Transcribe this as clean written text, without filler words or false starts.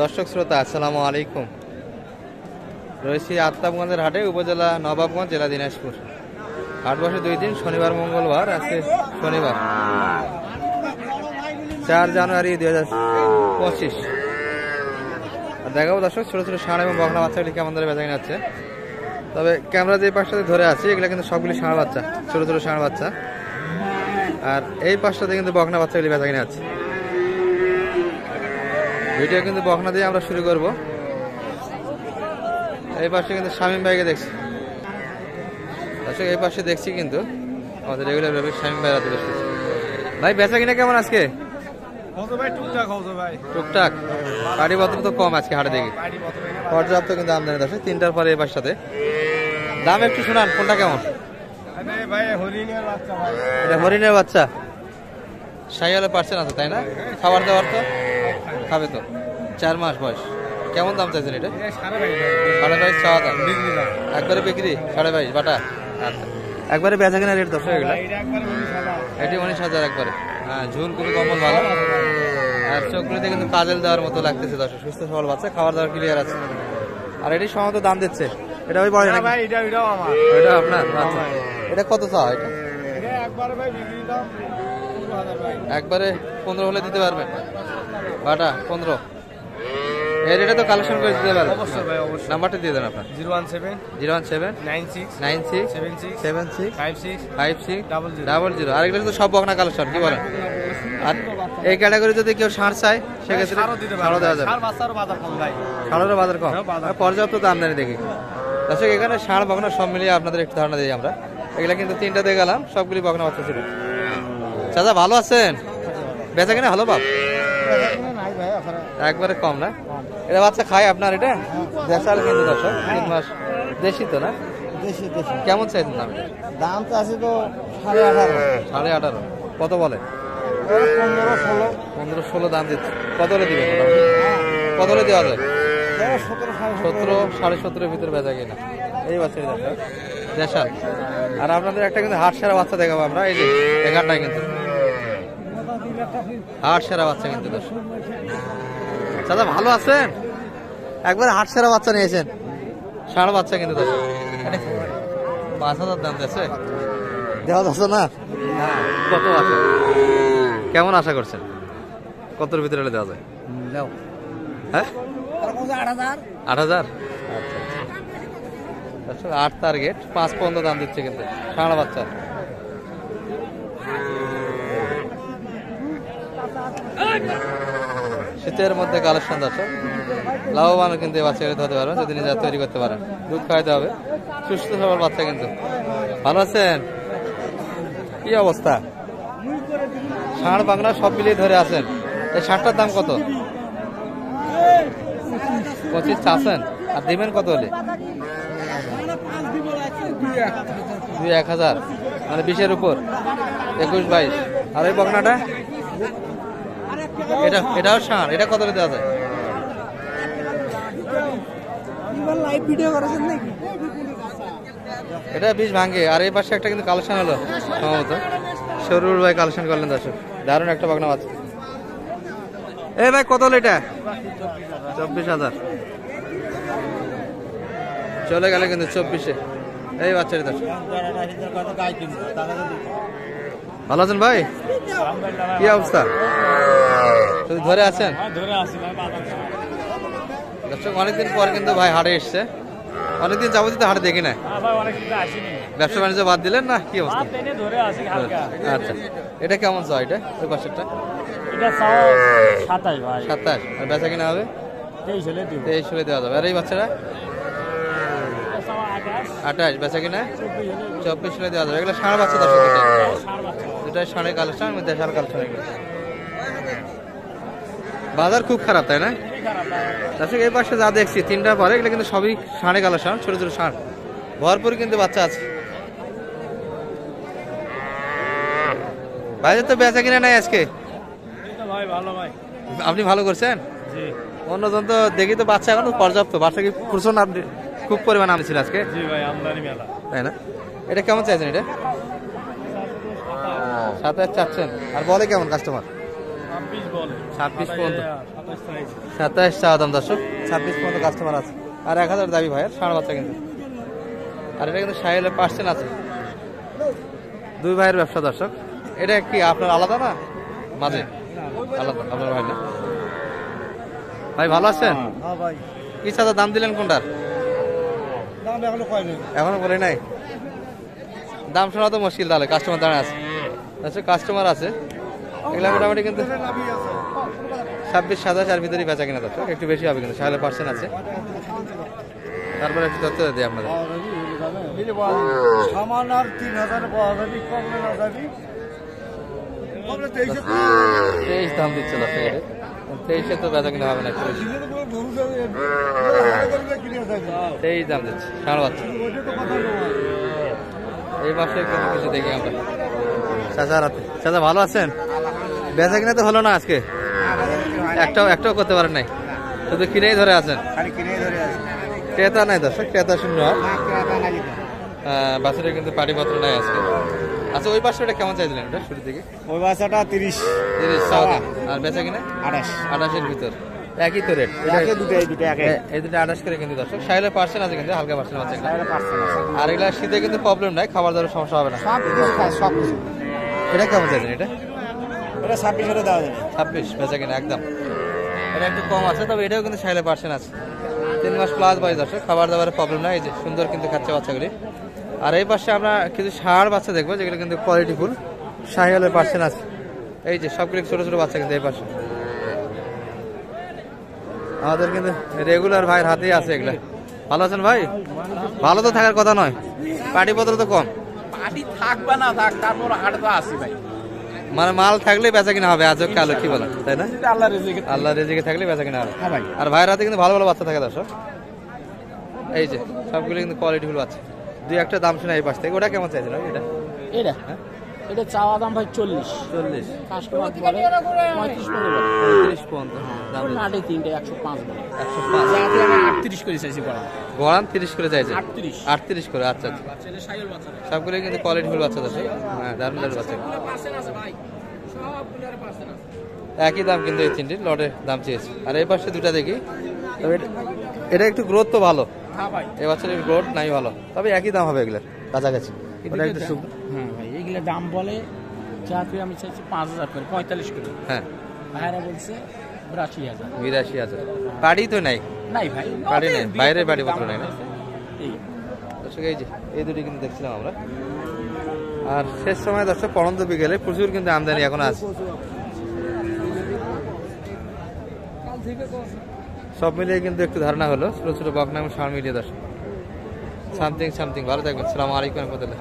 দর্শক শ্রোতা আসসালামু আলাইকুম। রয়েছি আত্মাবগঞ্জের হাটে, উপজেলা নবাবগঞ্জ, জেলা দিনাজপুর। হাট বসে 2 দিন, শনিবার মঙ্গলবার। আজকে শনিবার 4 জানুয়ারি 2025। আর দেখাবো দর্শক ছোট ছোট ষাঁড় এবং বকনা বাচ্চাগুলি কেমন ধরে বেচা কিনা হচ্ছে। তবে ক্যামেরা যে পাশটাতে ধরে আছে এগুলো কিন্তু সবগুলি ষাঁড় বাচ্চা, ছোট ছোট ষাঁড় বাচ্চা। আর এই পাশটাতে কিন্তু বকনা বাচ্চাগুলি বেচা কিনা হচ্ছে। ভিডিও কিন্তু বকনা দিয়ে আমরা শুরু করব। এই পাশে কিন্তু শামীম ভাইকে দেখছি। আচ্ছা, এই পাশে দেখছি কিন্তু আমাদের রেগুলার ভাবে শামীম ভাই রাতে বসে। ভাই বেচা কিনা কেমন আজকে? টুকটাক। পাটি পত্র তো কম আজকে হাটে দেখি, পর্যাপ্ত কিন্তু আমদানি দর্শক। 3টার পরে এই পাশটাতে দাম একটু শোনান, কোনটা কেমন? এটা হরিণের বাচ্চা, শাহিওয়ালের পার্সেন্ট আছে তাই না? খাবার দাবার তো খাবে তো। 4 মাস বয়স। কেমন দাম চাইছেন এটা? 22.5 চাওয়া দাম। একবারে বিক্রি 22.5 বাটা। আচ্ছা, একবারে বেচা কিনা রেট দর্শক এগুলো? এটি 19,000 একবারে। হ্যাঁ, ঝুল খুবই কম্বল ভালো। আর চোখগুলিতে কিন্তু কাজল দেওয়ার মতো লাগতেছে দর্শক। সুস্থ সবল বাচ্চা, খাবার দাবার ক্লিয়ার আছে। আর এটি সম্ভবত দাম দিচ্ছে। এটা ওই বড় না? এটা আপনার? আচ্ছা, এটা কত চাও? এটা একবারে 15 হলে দিতে পারবেন বাটা? 15 এর এটা তো কালেকশন করে দিতে পারবেন। নাম্বারটা দিয়ে দেন আপনার। 017 96 76 56 00। আরেকটা তো সব বকনা কালেকশন, কি বলেন? আর এই ক্যাটাগরি যদি কেউ ষাঁড় চায় সেক্ষেত্রে ষাঁড়ও দেওয়া যাবে। ষাঁড়েরও বাজার কম, পর্যাপ্ত আমদানি দেখি দর্শক। এখানে ষাঁড় বকনা সব মিলিয়ে আপনাদের একটু ধারণা দিই আমরা। এগুলা কিন্তু 3টাতে গেলাম, সবগুলি বকনা বাচ্চা ছিল। চাচা ভালো আছেন? বেচা কিনা ভালো বাপ? একবারে কম না? এটা বাচ্চা খায় আপনার? এটা দেশাল কিন্তু দর্শক, 3 মাস দেশি তো না? কেমন চাইছেন দাম? দাম তো আছে তো 18.5। 18.5 কত বলে? 15-16 দাম দিচ্ছে। কত হলে দিবে? কত হলে দেওয়া যায়? 17 17.5 ভিতরে বেচা কিনা এই বাচ্চা দেশাল। আর আপনাদের একটা কিন্তু হাট সেরা বাচ্চা দেখাবো আমরা। এই যে এখানটায় কিন্তু হাট সেরা বাচ্চা কিন্তু দর্শক। দাদা ভালো আছেন? একবার হাট সেরা বাচ্চা নিয়েছেন, ষাঁড় বাচ্চা কিন্তু দর্শক। 5,000 দাম দিয়েছে, দেওয়া যাচ্ছে না? কত আছে? কেমন আশা করছেন? কতর ভিতরে হলে দেওয়া যায়? হ্যাঁ, 8,000। আচ্ছা, 8 টার্গেট, 5-15 দাম দিচ্ছে কিন্তু ষাঁড় বাচ্চা। শীতের মধ্যে কালেকশন দর্শক, লাভবান কিন্তু এই বাচ্চা হতে পারবেন যদি নিজে তৈরি করতে পারেন। দুধ খাওয়াতে হবে, সুস্থ সবল বাচ্চা কিন্তু। ভালো আছেন? কি অবস্থা? ষাঁড় বাংলা সব মিলিয়ে ধরে আছেন। এই ষাঁড়টার দাম কত? 25 চাচ্ছেন? আর দিবেন কত হলে? 2-1,000 মানে 20-এর উপর, 21-22। আর ওই বকনাটা? এটাও ষাঁড়, এটা কত দেওয়া যায়? এটা 20 ভাঙে। আর এই পাশে একটা কিন্তু কালেকশন হলো সম্ভবত, শরুর ভাই কালেকশন করলেন দর্শক। দারুণ একটা বকনা বাচ্চা। এই ভাই কত হলো এটা? 24,000 চলে গেলে কিন্তু 24-এ এই বাচ্চাটি দর্শক। ভালো আছেন ভাই? কি অবস্থা? ধরে আছেন দর্শক? অনেকদিন পর কিন্তু ভাই হাটে এসছে। অনেকদিন যাবতীয় হাটে দেখি না। ব্যবসা বাণিজ্য বাদ দিলেন না? কি অবস্থা? আচ্ছা, এটা কেমন চাও? এটা ওই পাশেরটা 27। আর বেচা কিনা হবে 23 হলে দেওয়া যাবে। আর এই বাচ্চাটা 28, বেচা কিনা 24 হলে দেওয়া যাবে। এগুলো ষাঁড় বাচ্চা দর্শক, দুটাই ষাঁড়ের কালেকশন, দেশাল কালেকশন। এগুলো বাজার খুব খারাপ তাই না দর্শক? এই পাশে যা দেখছি 3টার পরে এগুলো কিন্তু সবই ষাঁড়ে কালেকশন, ছোট ছোট ষাঁড়, ভরপুর কিন্তু বাচ্চা আছে। ভাই তো বেচা কিনা নাই আজকে? আপনি ভালো করছেন? অন্যজন তো দেখি তো বাচ্চা এখন পর্যাপ্ত। বাচ্চা কি প্রচুর খুব পরিমাণ আম ছিল আজকে, তাই না? এটা কেমন চাইছেন? এটা 27 চাচ্ছেন। আর বলে কেমন কাস্টমার? 26 পর্যন্ত, 27 চাওয়া দাম দর্শক, 26 পর্যন্ত কাস্টমার আছে। আর 1000 দাবি ভাইয়ের, ষাঁড় বাচ্চা কিন্তু। আর এটা কিন্তু সাহেলের পার্সেন্ট আছে। দুই ভাইয়ের ব্যবসা দর্শক। এটা কি আপনার আলাদা না মাঝে? আলাদা আপনার ভাই না? ভাই ভালো আছেন? ভাই কি চাচা দাম দিলেন কোনটার? দাম এখনো কয়নি। এখনো বলে নাই। দাম শোনা তো মুশকিল, তাহলে কাস্টমার দাঁড়ায় আছে। আচ্ছা কাস্টমার আছে, এগুলা মোটামুটি কিন্তু 26-27 ভিতরেই বেচা কিনা দর্শক, একটু বেশি হবে কিন্তু, সাহেলের পার্সেন্ট আছে। তারপরে একটু তথ্য দিই আপনাদের। সামান আর 3000 পাওয়া যাবে, কমলে না যাবি। কমলে 23 দাম দিচ্ছে দর্শক, এটা 23-এ তো বেচা কিনা হবে না, একটু বেশি। 23 দাম দিচ্ছে ষাঁড় বাচ্চা। এই মাসে কিন্তু কিছু দেখি আমরা। চাচা রাতে, চাচা ভালো আছেন? বেচা কিনা তো হলো না আজকে, একটাও করতে পারেন নাই, শুধু কিনেই ধরে আছেন। ক্রেতা নাই দর্শক, ক্রেতা শূন্য। বাছুরের কিন্তু পাটিপত্র নাই আজকে। আচ্ছা ওই পাশে কেমন চাইছিলেন এটা শুরু থেকে? ওই বাচ্চাটা 30 আর বেচা কিনা 28-এর ভিতর, একই তো রেট। এই দুটো 28 করে কিন্তু দর্শক। সাহেলের পার্সেন্ট আছে কিন্তু, হালকা পার্সেন্ট আছে। আর এগুলা শীতে কিন্তু প্রবলেম নাই, খাবার দাবার সমস্যা হবে না। এটা কেমন চাইছেন? এটা 26 করে দেওয়া যাবে। 26 বেচা কিনা একদম। এটা একটু কম আছে, তবে এটাও কিন্তু সাহেলের পার্সেন্ট আছে। 3 মাস প্লাস বয়স দর্শক, খাবার দাবারের প্রবলেম নাই। এই যে সুন্দর কিন্তু খাচ্ছে বাচ্চাগুলি। আর এই পাশে আমরা কিছু ষাঁড় বাচ্চা দেখবো, যেগুলো কিন্তু কোয়ালিটি ফুল, সাহেলের পার্সেন্ট আছে। এই যে সবগুলো ছোট ছোট বাচ্চা কিন্তু এই পাশে আমাদের কিন্তু রেগুলার ভাইয়ের হাতেই আছে এগুলা। ভালো আছেন ভাই? ভালো তো থাকার কথা নয়, পাটিপত্র তো কম। পাটি থাকবে না থাক, তারপর হাটে তো আসি ভাই। মানে মাল থাকলে বেচা কিনা হবে, আজও কালো কি বলেন, তাই না? আল্লাহ রিজিকে। আল্লাহ রেজিকে থাকলে বেচা কিনা হবে। হ্যাঁ ভাই। আর ভাইয়ের হাতে কিন্তু ভালো ভালো বাচ্চা থাকে দর্শক। এই যে সবগুলো কিন্তু কোয়ালিটি ফুল বাচ্চা। দুই একটা দাম শুনে এই পাশ থেকে। ওটা কেমন চাইছেন এটা? এটা হ্যাঁ? এটা চাওয়া দাম ভাই 40। 40 কাস্টমার বলে 35 করে বলে। 35 পর্যন্ত দাম দিচ্ছে। নাটে তিনটে 105 বলে। 105 যাতে আমি 38 করে চাইছি বড়। গড়ান 30 করে চাইছে। 38 38 করে, আচ্ছা আচ্ছা। ছেলে সাইল বাচ্চা। সবগুলো কিন্তু কোয়ালিটি ফুল বাচ্চা দর্শক। হ্যাঁ দারুণ দারুণ বাচ্চা। পার্সেন্ট আছে ভাই। সবগুলোর পার্সেন্ট আছে। একই দাম কিন্তু এই তিনটির, লটের দাম চেয়েছি। আর এই পাশে দুটা দেখি, তবে এটা একটু গ্রোথ তো ভালো। হ্যাঁ ভাই। এই বছরের গ্রোথ নাই ভালো, তবে একই দাম হবে এগুলোর কাছাকাছি। ওটা একটু হ্যাঁ ভাই, এইগুলা দাম বলে যাতে আমি চাইছি 5000 করে, 45 করে। হ্যাঁ ভাইরা বলছে 82000। 82,000। পাড়ি তো নাই, নাই ভাই, পাড়ি নাই, বাইরে বাড়ি পত্র নাই না। এই দর্শক এই যে এই দুটি কিন্তু দেখছিলাম আমরা। আর শেষ সময় দর্শক পড়ন্ত বিকেলে প্রচুর কিন্তু আমদানি এখন আছে। সব মিলিয়ে কিন্তু একটু ধারণা হলো ছোট ছোট বকনা এবং ষাঁড় মিলিয়ে দর্শক। সামথিং ভালো থাকবেন। আসসালামু আলাইকুম রহমতুল্লাহ।